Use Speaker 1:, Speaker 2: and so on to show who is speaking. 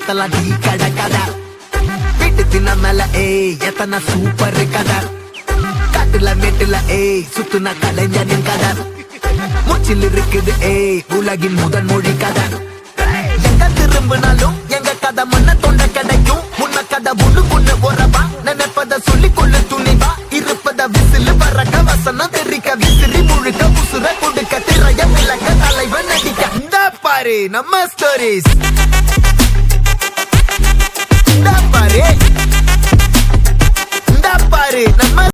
Speaker 1: மாத்தலாம் டீ கடை கதை. வீட்டு தின்ன மேல எத்தனை சூப்பர் கதை. காட்டுல மேட்டுல சுத்துன கலைஞனின் கதை. மூச்சில் இருக்குது உலகின் முதல் மொழி கதை. எங்க திரும்பினாலும் எங்க கதை மண்ண தொண்ட கிடைக்கும். முன்ன கதை ஒண்ணு உறவா நினைப்பத சொல்லி கொள்ளு துணிவா. இருப்பத விசிலு வரக்க வசனம் தெரிக்க விசிறி முழுக்க உசுர கொடுக்க திரைய விளக்க தலைவன் நடிக்க. இந்த பாரு நம்ம ஸ்டோரிஸ். இந்த பாரு நம்ம